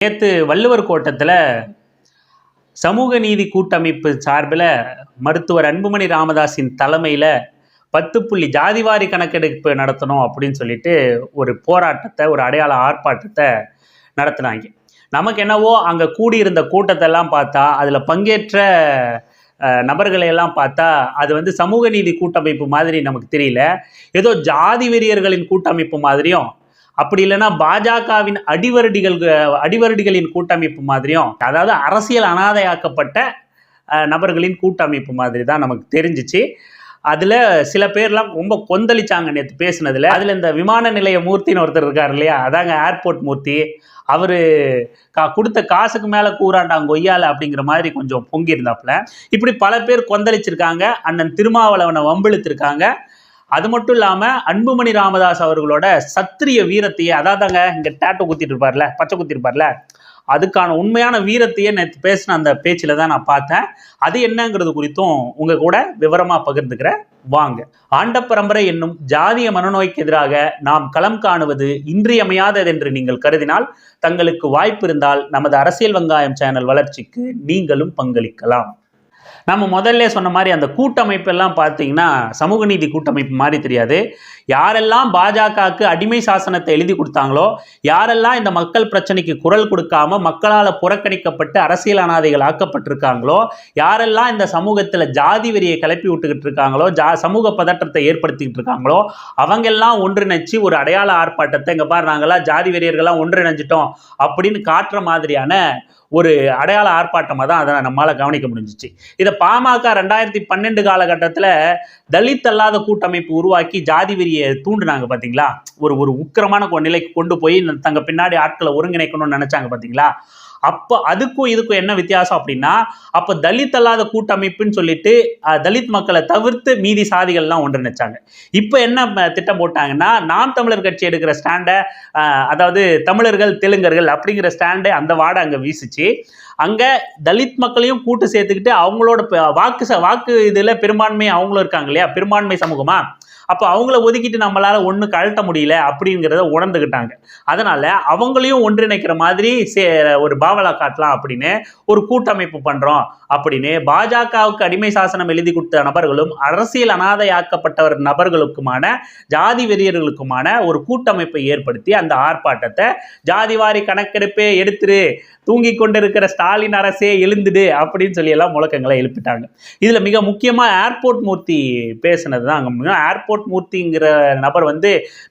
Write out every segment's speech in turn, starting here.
நேற்று வள்ளுவர் கோட்டத்தில் சமூக நீதி கூட்டமைப்பு சார்பில் மருத்துவர் அன்புமணி ராமதாஸின் தலைமையில் 10 புள்ளி ஜாதிவாரி கணக்கெடுப்பு நடத்தணும் அப்படின்னு சொல்லிட்டு ஒரு போராட்டத்தை, ஒரு அடையாள ஆர்ப்பாட்டத்தை நடத்தினாங்க. நமக்கு என்னவோ அங்கே கூடியிருந்த கூட்டத்தெல்லாம் பார்த்தா, அதில் பங்கேற்ற நபர்களையெல்லாம் பார்த்தா அது சமூக நீதி கூட்டமைப்பு மாதிரி நமக்கு தெரியல. ஏதோ ஜாதி வெறியர்களின் கூட்டமைப்பு மாதிரியும், அப்படி இல்லைன்னா பாஜகவின் அடிவருடிகளின் கூட்டமைப்பு மாதிரியும், அதாவது அரசியல் அனாதையாக்கப்பட்ட நபர்களின் கூட்டமைப்பு மாதிரி தான் நமக்கு தெரிஞ்சிச்சு. அதில் சில பேர்லாம் ரொம்ப கொந்தளிச்சாங்க நேற்று பேசுனதில். அதில் இந்த விமான நிலைய மூர்த்தின்னு ஒருத்தர் இருக்கார் இல்லையா, அதாங்க ஏர்போர்ட் மூர்த்தி. அவர் கொடுத்த காசுக்கு மேலே கூறாண்டாங்க கொய்யால அப்படிங்கிற மாதிரி கொஞ்சம் பொங்கியிருந்தாப்புல. இப்படி பல பேர் கொந்தளிச்சிருக்காங்க. அண்ணன் திருமாவளவனை வம்பிழுத்திருக்காங்க. அது மட்டும் இல்லாமல் அன்புமணி ராமதாஸ் அவர்களோட சத்திரிய வீரத்தையே, அதாவதாங்க இங்கே டேட்டோ குத்திட்டு இருப்பார்ல, பச்சை குத்திருப்பார்ல, அதுக்கான உண்மையான வீரத்தையே நேற்று பேசின அந்த பேச்சில் தான் நான் பார்த்தேன். அது என்னங்கிறது குறித்தும் உங்கள் கூட விவரமாக பகிர்ந்துக்கிறேன். வாங்க. ஆண்ட பரம்பரை என்னும் ஜாதிய மனநோய்க்கு எதிராக நாம் களம் காணுவது இன்றியமையாதது என்று நீங்கள் கருதினால், தங்களுக்கு வாய்ப்பு இருந்தால் நமது அரசியல் வெங்காயம் சேனல் வளர்ச்சிக்கு நீங்களும் பங்களிக்கலாம். நம்ம முதல்ல சொன்ன மாதிரி அந்த கூட்டமைப்பெல்லாம் பார்த்தீங்கன்னா சமூக நீதி கூட்டமைப்பு மாதிரி தெரியாது. யாரெல்லாம் பாஜகவுக்கு அடிமை சாசனத்தை எழுதி கொடுத்தாங்களோ, யாரெல்லாம் இந்த மக்கள் பிரச்சனைக்கு குரல் கொடுக்காம மக்களால் புறக்கணிக்கப்பட்டு அரசியல் அனாதைகள் ஆக்கப்பட்டிருக்காங்களோ, யாரெல்லாம் இந்த சமூகத்தில் ஜாதி வெறியை கிளப்பி விட்டுக்கிட்டு இருக்காங்களோ, சமூக பதற்றத்தை ஏற்படுத்திக்கிட்டு இருக்காங்களோ, அவங்கெல்லாம் ஒன்றிணைச்சு ஒரு அடையாள ஆர்ப்பாட்டத்தை, இங்கே பாரு நாங்களாம் ஜாதி வெறியர்கள்லாம் ஒன்றிணைஞ்சிட்டோம் அப்படின்னு காட்டுற மாதிரியான ஒரு அடையாள ஆர்ப்பாட்டமாக தான் அதை நம்மளால் கவனிக்க முடிஞ்சிச்சு. இதை பாமக 2012 காலகட்டத்தில் தலித் அல்லாத கூட்டமைப்பு உருவாக்கி ஜாதி வெறியை தூண்டுனாங்க பார்த்தீங்களா. ஒரு உக்கிரமான நிலைக்கு கொண்டு போய் தங்க பின்னாடி ஆட்களை ஒருங்கிணைக்கணும்னு நினைச்சாங்க பார்த்தீங்களா. அப்போ அதுக்கும் இதுக்கும் என்ன வித்தியாசம் அப்படின்னா, அப்போ தலித் அல்லாத கூட்டமைப்புன்னு சொல்லிட்டு தலித் மக்களை தவிர்த்து மீதி சாதிகள்லாம் ஒன்றிணைச்சாங்க. இப்போ என்ன திட்டம் போட்டாங்கன்னா, நாம் தமிழர் கட்சி எடுக்கிற ஸ்டாண்டை, அதாவது தமிழர்கள் தெலுங்கர்கள் அப்படிங்கிற ஸ்டாண்டை அந்த வாடை அங்கே வீசிச்சு. அங்கே தலித் மக்களையும் கூட்டு சேர்த்துக்கிட்டு அவங்களோட வாக்கு இதில் பெரும்பான்மை அவங்களும் இருக்காங்க இல்லையா, பெரும்பான்மை சமூகமா, அப்போ அவங்கள ஒதுக்கிட்டு நம்மளால ஒன்றும் கழட்ட முடியல அப்படிங்கிறத உணர்ந்துக்கிட்டாங்க. அதனால அவங்களையும் ஒன்றிணைக்கிற மாதிரி ஒரு பாவலா காட்டலாம் அப்படின்னு ஒரு கூட்டமைப்பு பண்றோம் அப்படின்னு பாஜகவுக்கு அடிமை சாசனம் எழுதி கொடுத்த நபர்களும் அரசியல் அனாதையாக்கப்பட்டவர் நபர்களுக்குமான ஜாதி வெறியர்களுக்குமான ஒரு கூட்டமைப்பை ஏற்படுத்தி அந்த ஆர்ப்பாட்டத்தை ஜாதிவாரி கணக்கெடுப்பே எடுத்துரு, தூங்கி கொண்டிருக்கிற ஸ்டாலின் அரசே எழுந்துடு அப்படின்னு சொல்லி எல்லாம் முழக்கங்களை எழுப்பிட்டாங்க. இதுல மிக முக்கியமா ஏர்போர்ட் மூர்த்தி பேசினது தான் அங்க. ஏர்போர்ட் மூர்த்திங்கிற நபர்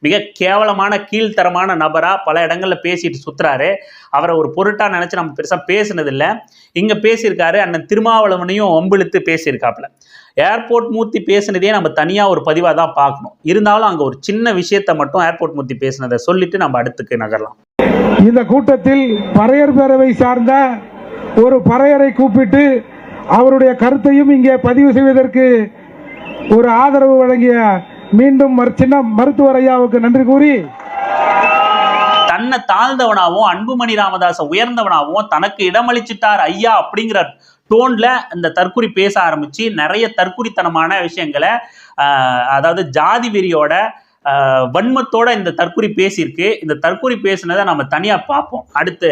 மிக கேவலமான கீழ்த்தரமான நபரா பல இடங்கள்ல பேசிட்டு சுத்துறாரு. அவரை ஒரு பொருட்டா நினைச்சு நம்ம பெருசா பேசினது இல்லை. இங்க பேசியிருக்காரு. அண்ணன் திருமாவளவனையும் வம்பிழுத்து பேசியிருக்காப்புல. ஏர்போர்ட் மூர்த்தி பேசினதே நம்ம தனியா ஒரு பதிவாக தான் பார்க்கணும். இருந்தாலும் அங்க ஒரு சின்ன விஷயத்தை மட்டும் ஏர்போர்ட் மூர்த்தி பேசினதை சொல்லிட்டு நம்ம அடுத்துக்கு நகரலாம். இந்த கூட்டத்தில் பறையர் பேரவை சார்ந்த ஒரு பறையரை கூப்பிட்டு அவருடைய கருத்தையும் இங்கே பதிவு செய்வதற்கு ஒரு ஆதரவு வழங்கிய மீண்டும் மருத்துவர் ஐயாவுக்கு நன்றி கூறி, தன்னை தாழ்ந்தவனாவும் அன்புமணி ராமதாஸை உயர்ந்தவனாவும் தனக்கு இடமளிச்சிட்டார் ஐயா அப்படிங்கிற டோன்ல இந்த தற்குறி பேச ஆரம்பிச்சு நிறைய தற்குறித்தனமான விஷயங்களை, அதாவது ஜாதி வெறியோட வன்மத்தோட இந்த தற்குறி பேசியிருக்கு. இந்த தற்குறி பேசினதை நம்ம தனியா பார்ப்போம். அடுத்து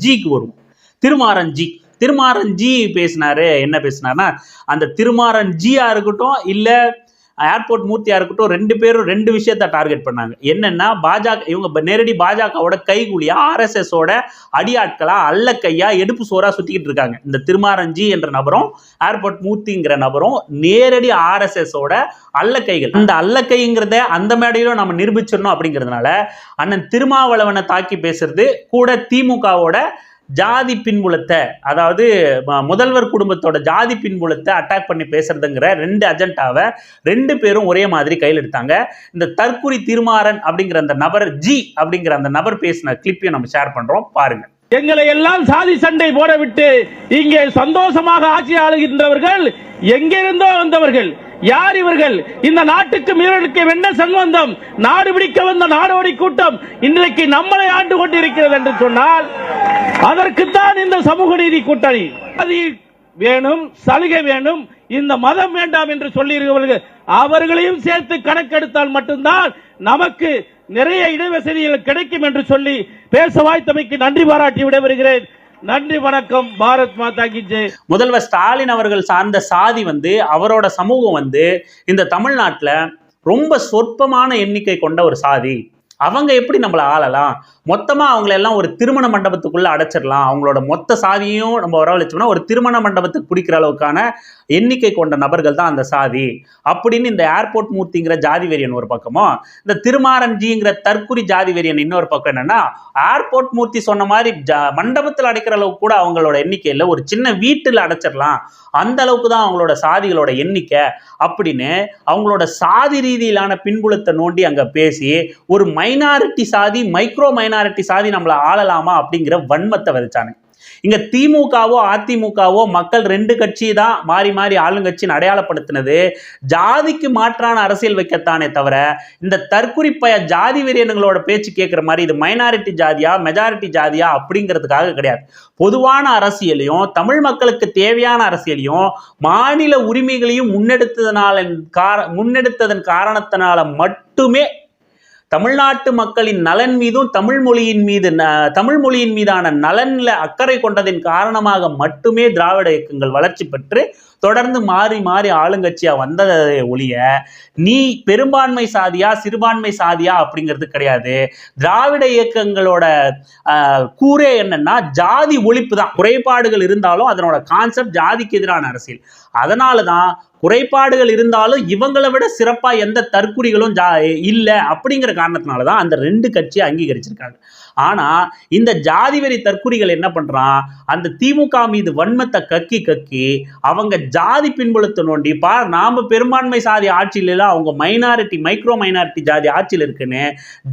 ஜிக்கு வருவோம். திருமாறன் ஜி பேசினாரு. என்ன பேசினார்னா, அந்த திருமாறன் ஜியா இருக்கட்டும் இல்ல ஏர்போர்ட் மூர்த்தியா இருக்கட்டும், ரெண்டு பேரும் ரெண்டு விஷயத்த டார்கெட் பண்ணாங்க. என்னன்னா, பாஜக இவங்க நேரடி பாஜகவோட கைகூலியா, ஆர்எஸ்எஸோட அடியாட்களா, அல்ல கையா, எடுப்பு சோறா சுத்திக்கிட்டு இருக்காங்க. இந்த திருமாரஞ்சி என்ற நபரும் ஏர்போர்ட் மூர்த்திங்கிற நபரும் நேரடி ஆர்எஸ்எஸோட அல்ல கைகள். அந்த அல்ல கைங்கிறத அந்த மேடையிலும் நம்ம நிரூபிச்சிடணும் அப்படிங்கிறதுனால அண்ணன் திருமாவளவனை தாக்கி பேசுறது கூட திமுகவோட ஜாதி பின்புலத்தை, அதாவது முதல்வர் குடும்பத்தோட ஜாதி பின்புலத்தை அட்டாக் பண்ணி பேசுறதுங்கிற ரெண்டு அஜெண்டாவை ரெண்டு பேரும் ஒரே மாதிரி கையில் எடுத்தாங்க. இந்த தற்குறி திருமாறன் அப்படிங்கிற அந்த நபர், ஜி அப்படிங்கிற அந்த நபர் பேசின கிளிப்பையும் நம்ம ஷேர் பண்றோம், பாருங்க. எங்களை எல்லாம் சாதி சண்டை போடவிட்டு இங்கே சந்தோஷமாக ஆட்சி ஆளுகின்றவர்கள் எங்கிருந்தோ வந்தவர்கள். யார் இவர்கள்? இந்த நாட்டுக்கு மீறலுக்கு என்ன சம்பந்தம்? நாடு பிடிக்க வந்த நாடோடி கூட்டம் இன்றைக்கு நம்மளை ஆண்டு கொண்டிருக்கிறது என்று சொன்னால், அதற்குத்தான் இந்த சமூக நீதி கூட்டணி. அது வேணும், சலுகை வேணும், இந்த மதம் வேண்டாம் என்று சொல்லி அவர்களையும் சேர்த்து கணக்கெடுத்தால் மட்டும்தான் நமக்கு நிறைய இடவசதிகள் கிடைக்கும் என்று சொல்லி பேச வாய்த்தமைக்கு நன்றி பாராட்டி விடைபெறுகிறேன். நன்றி, வணக்கம். பாரத் மாதா கி ஜெய். முதல்வர் ஸ்டாலின் அவர்கள் சார்ந்த சாதி அவரோட சமூகம் இந்த தமிழ்நாட்டில் ரொம்ப சொற்பமான எண்ணிக்கை கொண்ட ஒரு சாதி. அவங்க எப்படி நம்மளை ஆளலாம்? மொத்தமாக அவங்களெல்லாம் ஒரு திருமண மண்டபத்துக்குள்ளே அடைச்சிடலாம். அவங்களோட மொத்த சாதியும் நம்ம வரவழைச்சோம்னா ஒரு திருமண மண்டபத்துக்கு பிடிக்கிற அளவுக்கான எண்ணிக்கை கொண்ட நபர்கள் தான் அந்த சாதி அப்படின்னு இந்த ஏர்போர்ட் மூர்த்திங்கிற ஜாதி வெறியன் ஒரு பக்கமும், இந்த திருமாரஞ்சிங்கிற தற்குறி ஜாதி வெறியன் இன்னொரு பக்கம் என்னன்னா, ஏர்போர்ட் மூர்த்தி சொன்ன மாதிரி மண்டபத்தில் அடைக்கிற அளவுக்கு கூட அவங்களோட எண்ணிக்கை இல்லை, ஒரு சின்ன வீட்டில் அடைச்சிடலாம், அந்த அளவுக்கு தான் அவங்களோட சாதிகளோட எண்ணிக்கை அப்படின்னு அவங்களோட சாதி ரீதியிலான பின்புலத்தை நோண்டி அங்கே பேசி ஒரு மைனாரிட்டி சாதி, மைக்ரோ மைனாரிட்டி சாதி நம்மளை ஆளலாமா அப்படிங்கிற வன்மத்தை விதைச்சாங்க. இங்க திமுகவோ அதிமுகவோ மக்கள் ரெண்டு கட்சி தான் மாறி மாறி ஆளுங்கட்சின்னு அடையாளப்படுத்தினது ஜாதிக்கு மாற்றான அரசியல் வைக்கத்தானே தவிர இந்த தற்குறிப்பைய ஜாதி வெறியனுங்களோட பேச்சு கேட்குற மாதிரி இது மைனாரிட்டி ஜாதியா மெஜாரிட்டி ஜாதியா அப்படிங்கிறதுக்காக கிடையாது. பொதுவான அரசியலையும் தமிழ் மக்களுக்கு தேவையான அரசியலையும் மாநில உரிமைகளையும் முன்னெடுத்ததன் காரணத்தினால மட்டுமே தமிழ்நாட்டு மக்களின் நலன் மீதும் தமிழ் மொழியின் மீதான நலன்ல அக்கறை கொண்டதின் காரணமாக மட்டுமே திராவிட இயக்கங்கள் வளர்ச்சி பெற்று தொடர்ந்து மாறி மாறி ஆளுங்கட்சியா வந்ததை ஒழிய நீ பெரும்பான்மை சாதியா சிறுபான்மை சாதியா அப்படிங்கிறது கிடையாது. திராவிட இயக்கங்களோட கூறே என்னன்னா ஜாதி ஒழிப்பு தான். குறைபாடுகள் இருந்தாலும் அதனோட கான்செப்ட் ஜாதிக்கு எதிரான அரசியல். அதனால தான் குறைபாடுகள் இருந்தாலும் இவங்களை விட சிறப்பா எந்த தற்குறிகளும் இல்லை அப்படிங்கிற காரணத்தினால தான் அந்த ரெண்டு கட்சியை அங்கீகரிச்சிருக்காங்க. ஆனா இந்த ஜாதி வெறி தற்குறிகள் என்ன பண்றான், அந்த திமுக மீது வன்மத்தை கக்கி அவங்க ஜாதி பின்புலத்தை நோண்டி நாம பெரும்பான்மை சாதி ஆட்சியில அவங்க மைனாரிட்டி மைக்ரோ மைனாரிட்டி ஜாதி ஆட்சியில் இருக்குன்னு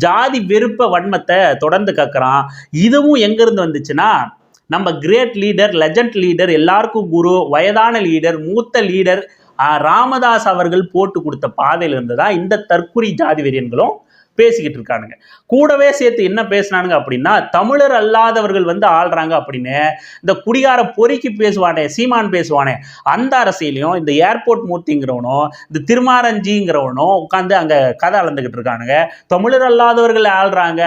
ஜாதி வெறுப்ப வன்மத்தை தொடர்ந்து கக்குறான். இதுவும் எங்க இருந்து வந்துச்சுன்னா, நம்ம கிரேட் லீடர், லெஜண்ட் லீடர், எல்லாருக்கும் குரு, வயதான லீடர், மூத்த லீடர் ராமதாஸ் அவர்கள் போட்டு கொடுத்த பாதையில இருந்துதான் இந்த தற்குறி ஜாதி வெறியன்களும் பேசிக்கிட்டு இருக்கானுங்க. கூடவே சேர்த்து என்ன பேசினானுங்க அப்படின்னா, தமிழர் அல்லாதவர்கள் ஆள்றாங்க அப்படின்னு இந்த குடிகார பொறுக்கி பேசுவானே, சீமான் பேசுவானே, அந்த அரசியலையும் இந்த ஏர்போர்ட் மூர்த்திங்கிறவனும் இந்த திருமாரஞ்சிங்கிறவனும் உட்காந்து அங்க கதை அளந்துகிட்டு இருக்கானுங்க. தமிழர் அல்லாதவர்கள் ஆள்றாங்க,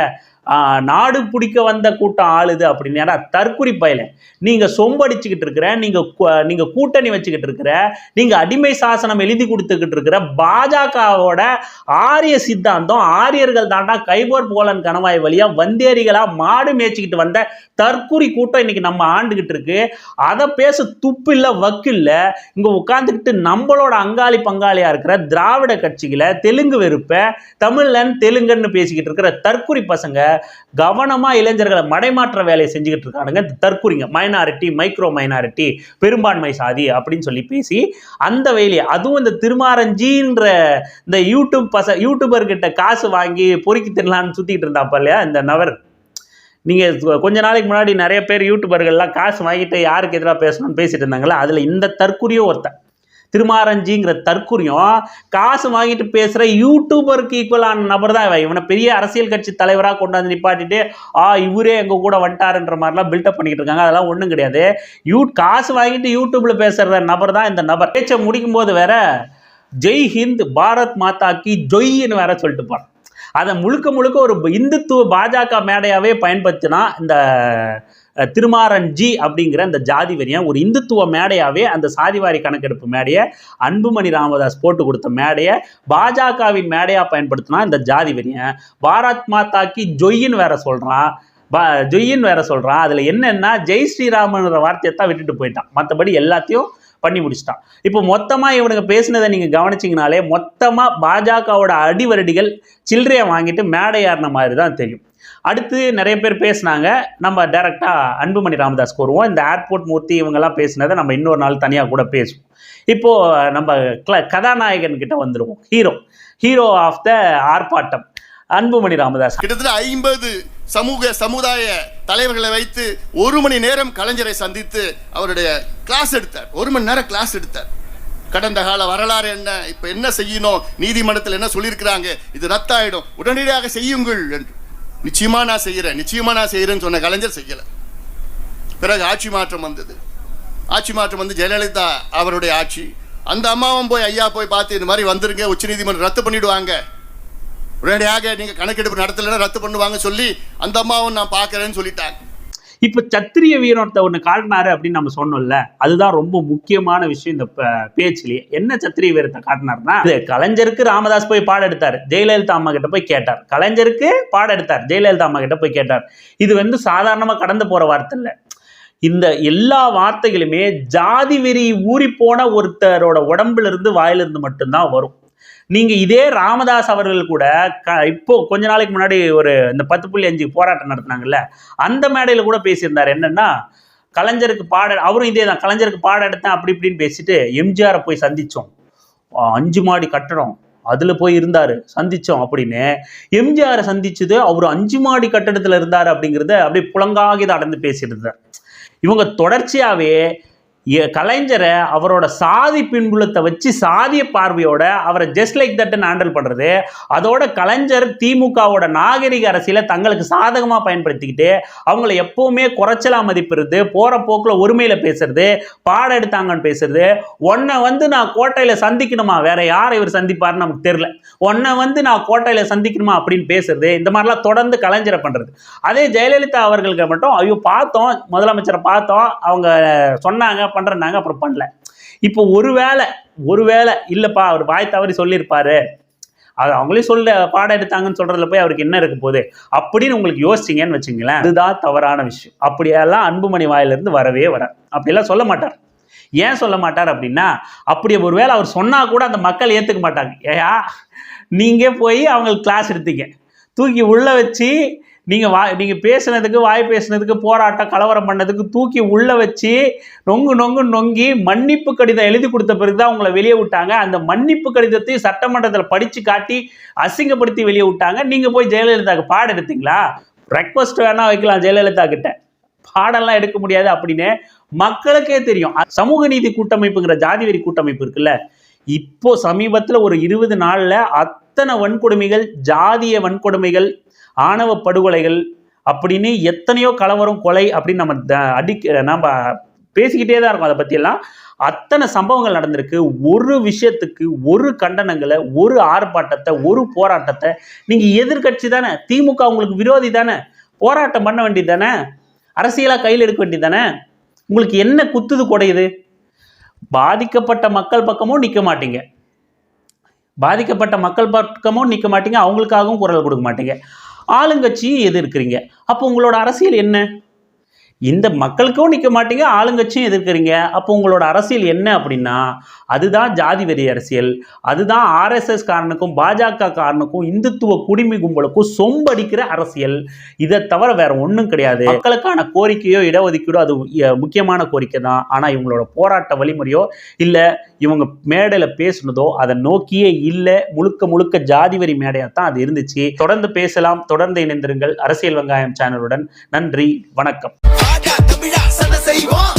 நாடு பிடிக்க வந்த கூட்டம் ஆளுது அப்படின்னு. தற்குறி பயல, நீங்க சொம்படிச்சுக்கிட்டு இருக்கிற, நீங்க கூட்டணி வச்சுக்கிட்டு இருக்கிற, நீங்க அடிமை சாசனம் எழுதி கொடுத்துக்கிட்டு இருக்கிற பாஜகவோட ஆரிய சித்தாந்தம், ஆரியர்கள் தாண்டா கைபோர் போலன் கணவாய் வழியா வந்தேரிகளா மாடு மேய்ச்சிக்கிட்டு வந்த தற்குறி கூட்டம் இன்னைக்கு நம்ம ஆண்டுகிட்டு இருக்கு. அதை பேச துப்பு இல்ல, வக்கு இல்ல. இங்க உட்கார்ந்துக்கிட்டு நம்மளோட அங்காளி பங்காளியா இருக்கிற திராவிட கட்சிகளை, தெலுங்கு வெறுப்ப தமிழன் தெலுங்குன்னு பேசிக்கிட்டு இருக்கிற தற்குறி பசங்க கவனமா இளைஞர்களை மடைமாற்ற வேலையை செஞ்சுக்கிட்டு இருக்கானுங்க. தற்குறிங்க, மைனாரிட்டி மைக்ரோ மைனாரிட்டி பெரும்பான்மை சாதி அப்படின்னு சொல்லி பேசி அந்த வேலையை, அதுவும் இந்த திருமாரஞ்சின்ற இந்த யூடியூபர்கிட்ட காசு வாங்கி பொறுக்கி தின்னலான்னு சுத்திட்டு இருந்தாப்ப இல்லையா இந்த நபர். நீங்க கொஞ்ச நாளைக்கு முன்னாடி நிறைய பேர் யூடியூபர்கள்லாம் காசு வாங்கிட்டு யாருக்கு எதிராக பேசணும்னு பேசிட்டு இருந்தாங்களா, அதுல இந்த தற்குறியும் ஒருத்தன். திருமாரஞ்சிங்கிற தற்குறியும் காசு வாங்கிட்டு பேசுற யூடியூபருக்கு ஈக்குவலான நபர் தான் இவன். இவனை பெரிய அரசியல் கட்சி தலைவராக கொண்டாந்து நிப்பாட்டிட்டு இவரே எங்க கூட வந்துட்டாருன்ற மாதிரிலாம் பில்டப் பண்ணிக்கிட்டு இருக்காங்க. அதெல்லாம் ஒன்றும் கிடையாது. காசு வாங்கிட்டு யூடியூப்ல பேசுற நபர் தான் இந்த நபர். பேச்சை முடிக்கும் போது வேற ஜெய் ஹிந்த், பாரத் மாதா கி ஜொய்ன்னு வேற சொல்லிட்டு போறான். அதை முழுக்க ஒரு இந்துத்துவ பாஜக மேடையாவே பயன்படுத்தினா இந்த திருமாரஞ்சி அப்படிங்கிற அந்த ஜாதி வெறியன் ஒரு இந்துத்துவ மேடையாவே அந்த சாதிவாரி கணக்கெடுப்பு மேடையை, அன்புமணி ராமதாஸ் போட்டு கொடுத்த மேடையை பாஜகவின் மேடையா பயன்படுத்தினா இந்த ஜாதி வெறியன். பாரத் மாதாக்கு ஜொய்ன்னு வேற சொல்றான். அதுல என்னன்னா ஜெய் ஸ்ரீராமன்ற வார்த்தையை தான் விட்டுட்டு போயிட்டான். மற்றபடி எல்லாத்தையும் பண்ணி முடிச்சிட்டான். இப்போ மொத்தமாக இவனுங்க பேசினதை நீங்கள் கவனிச்சிங்கனாலே மொத்தமாக பாஜகவோட அடிவரடிகள் சில்லறையை வாங்கிட்டு மேடை ஏறின மாதிரி தான் தெரியும். அடுத்து நிறைய பேர் பேசினாங்க. நம்ம டைரெக்டாக அன்புமணி ராமதாஸ்க்கு வருவோம். இந்த ஏர்போர்ட் மூர்த்தி இவங்கெல்லாம் பேசினதை நம்ம இன்னொரு நாள் தனியாக கூட பேசுவோம். இப்போது நம்ம கதாநாயகன் கிட்ட வந்துடுவோம். ஹீரோ ஆஃப் த ஆர்ப்பாட்டம் அன்புமணி ராமதாஸ். கிட்டத்தட்ட 50 சமுதாய தலைவர்களை வைத்து 1 மணி நேரம் கலைஞரை சந்தித்து அவருடைய கிளாஸ் எடுத்தார். 1 மணி நேரம் கிளாஸ் எடுத்தார். கடந்த கால வரலாறு என்ன, இப்ப என்ன செய்யணும், நீதிமன்றத்தில் என்ன சொல்லியிருக்கிறாங்க, இது ரத்தாயிடும், உடனடியாக செய்யுங்கள் என்று. நிச்சயமா நான் செய்யறேன்னு சொன்ன கலைஞர் செய்யல. பிறகு ஆட்சி மாற்றம் வந்து ஜெயலலிதா அவருடைய ஆட்சி. அந்த அம்மாவும் போய் ஐயா போய் பார்த்து இந்த மாதிரி வந்துருங்க, உச்ச நீதிமன்றம் ரத்து பண்ணிடுவாங்க, உடனடியாக நீங்க கணக்கெடுப்பு நடத்தலைன்னா ரத்து பண்ணுவாங்க சொல்லி அந்த அம்மாவும் நான் பார்க்கறேன்னு சொல்லிட்டாங்க. இப்ப சத்திரிய வீரத்தை ஒண்ணு காட்டினாரு அப்படின்னு நம்ம சொன்னோம்ல, அதுதான் ரொம்ப முக்கியமான விஷயம் இந்த பேச்சுலயே. என்ன சத்திரிய வீரத்தை காட்டினாருன்னா, கலைஞருக்கு ராமதாஸ் போய் பாடம் எடுத்தாரு, ஜெயலலிதா அம்மா கிட்ட போய் கேட்டார். கலைஞருக்கு பாடம் எடுத்தார், ஜெயலலிதா அம்மா கிட்ட போய் கேட்டார். இது சாதாரணமா கடந்து போற வார்த்தை இல்ல. இந்த எல்லா வார்த்தைகளுமே ஜாதி வெறி ஊறி போன ஒருத்தரோட உடம்புல இருந்து வாயிலிருந்து மட்டும்தான் வரும். நீங்க இதே ராமதாஸ் அவர்கள் கூட இப்போ கொஞ்ச நாளைக்கு முன்னாடி இந்த 10.5 போராட்டம் நடத்தினாங்கல்ல, அந்த மேடையில கூட பேசியிருந்தாரு. என்னன்னா, கலைஞருக்கு அவரும் இதே தான், கலைஞருக்கு பாடம் எடுத்தேன் அப்படி இப்படின்னு பேசிட்டு எம்ஜிஆரை போய் சந்திச்சோம், 5 மாடி கட்டடம் அதுல போய் இருந்தாரு, சந்திச்சோம் அப்படின்னு. எம்ஜிஆரை சந்திச்சது அவர் 5 மாடி கட்டடத்துல இருந்தாரு அப்படிங்கிறத அப்படியே புலங்காகித அடர்ந்து பேசிட்டு இருந்தார். இவங்க தொடர்ச்சியாவே கலைஞரை அவரோட சாதி பின்புலத்தை வச்சு சாதிய பார்வையோட அவரை ஜஸ்ட் லைக் தட் ஹேண்டில் பண்றது, அதோட கலைஞர் திமுகவோட நாகரிக அரசியலை தங்களுக்கு சாதகமா பயன்படுத்திக்கிட்டு அவங்களை எப்பவுமே குறைச்சலா மதிப்பிடுறது, போற போக்குல ஒருமையில பேசுறது, பாடம் எடுத்தாங்கன்னு பேசுறது, உன்னை நான் கோட்டையில சந்திக்கணுமா, வேற யாரை இவர் சந்திப்பாருன்னு நமக்கு தெரியல, உன்னை நான் கோட்டையில சந்திக்கணுமா அப்படின்னு பேசுறது, இந்த மாதிரிலாம் தொடர்ந்து கலைஞரை பண்றது. அதே ஜெயலலிதா அவர்களுக்கு மட்டும் ஐயோ பார்த்தோம், முதலமைச்சரை பார்த்தோம், அவங்க சொன்னாங்க பண்றாங்க, அப்புறம் பண்ணல. இப்போ ஒருவேளை இல்லப்பா அவர் வாய் தவறி சொல்லியிருப்பாரு, அது அவங்களே பாடம் எடுத்தாங்கன்னு சொல்றதுல போய் அவருக்கு என்ன இருக்க போகுது அப்படின்னு உங்களுக்கு யோசிச்சிங்கன்னு வச்சுங்களேன், அதுதான் தவறான விஷயம். அப்படியெல்லாம் அன்புமணி வாயிலிருந்து வரவே அப்படியெல்லாம் சொல்ல மாட்டார். ஏன் சொல்ல மாட்டார் அப்படின்னா, அப்படி ஒருவேளை அவர் சொன்னா கூட அந்த மக்கள் ஏத்துக்க மாட்டாங்க. ஏயா நீங்க போய் அவங்களுக்கு கிளாஸ் எடுத்தீங்க, தூக்கி உள்ள வச்சு நீங்க பேசுனதுக்கு, வாய் பேசுனதுக்கு, போராட்டம் கலவரம் பண்ணதுக்கு தூக்கி உள்ள வச்சு நொங்கி மன்னிப்பு கடிதம் எழுதி கொடுத்த பிறகுதான் உங்களை வெளியே விட்டாங்க. அந்த மன்னிப்பு கடிதத்தையும் சட்டமன்றத்தில் படிச்சு காட்டி அசிங்கப்படுத்தி வெளியே விட்டாங்க. நீங்க போய் ஜெயலலிதாவுக்கு பாடம் எடுத்தீங்களா? பிரேக்ஃபாஸ்ட் வேணா வைக்கலாம் ஜெயலலிதா கிட்ட, பாடெல்லாம் எடுக்க முடியாது அப்படின்னு மக்களுக்கே தெரியும். சமூக நீதி கூட்டமைப்புங்கிற ஜாதி வெறி கூட்டமைப்பு இருக்குல்ல, இப்போ சமீபத்தில் ஒரு 20 நாள்ல அத்தனை வன்கொடுமைகள், ஜாதிய வன்கொடுமைகள், ஆணவ படுகொலைகள் அப்படின்னு எத்தனையோ கலவரம், கொலை அப்படின்னு நம்ம பேசிக்கிட்டே தான் இருக்கோம். அதை பற்றியெல்லாம் அத்தனை சம்பவங்கள் நடந்திருக்கு. ஒரு விஷயத்துக்கு ஒரு கண்டனங்களை, ஒரு ஆர்ப்பாட்டத்தை, ஒரு போராட்டத்தை நீங்கள் எதிர்கட்சி தானே, திமுக உங்களுக்கு விரோதி தானே, போராட்டம் பண்ண வேண்டியது தானே, அரசியலாக கையில் எடுக்க வேண்டியது தானே. உங்களுக்கு என்ன குத்துது குடையுது? பாதிக்கப்பட்ட மக்கள் பக்கமும் நிற்க மாட்டீங்க, அவங்களுக்காகவும் குரல் கொடுக்க மாட்டீங்க, ஆளுங்கட்சியும் எதிர்க்கிறீங்க. அப்போ உங்களோட அரசியல் என்ன? இந்த மக்களுக்கும் நிற்க மாட்டீங்க, ஆளுங்கட்சியும் எதிர்க்கிறீங்க. அப்போ உங்களோட அரசியல் என்ன அப்படின்னா, அதுதான் ஜாதி வெறி அரசியல். அதுதான் RSS காரனுக்கும் பாஜக காரனுக்கும் இந்துத்துவ குடிமை கும்பலுக்கும் சொம்படிக்கிற அரசியல். இதை தவிர வேற ஒன்றும் கிடையாது. மக்களுக்கான கோரிக்கையோ இடஒதுக்கீடோ அது முக்கியமான கோரிக்கை தான். ஆனால் இவங்களோட போராட்ட வழிமுறையோ இல்லை இவங்க மேடையில் பேசுனதோ அதை நோக்கியே இல்லை. முழுக்க ஜாதி வெறி மேடையாத்தான் அது இருந்துச்சு. தொடர்ந்து பேசலாம், தொடர்ந்து இணைந்திருங்கள் அரசியல் வெங்காயம் சேனலுடன். நன்றி, வணக்கம். செய்வோம்.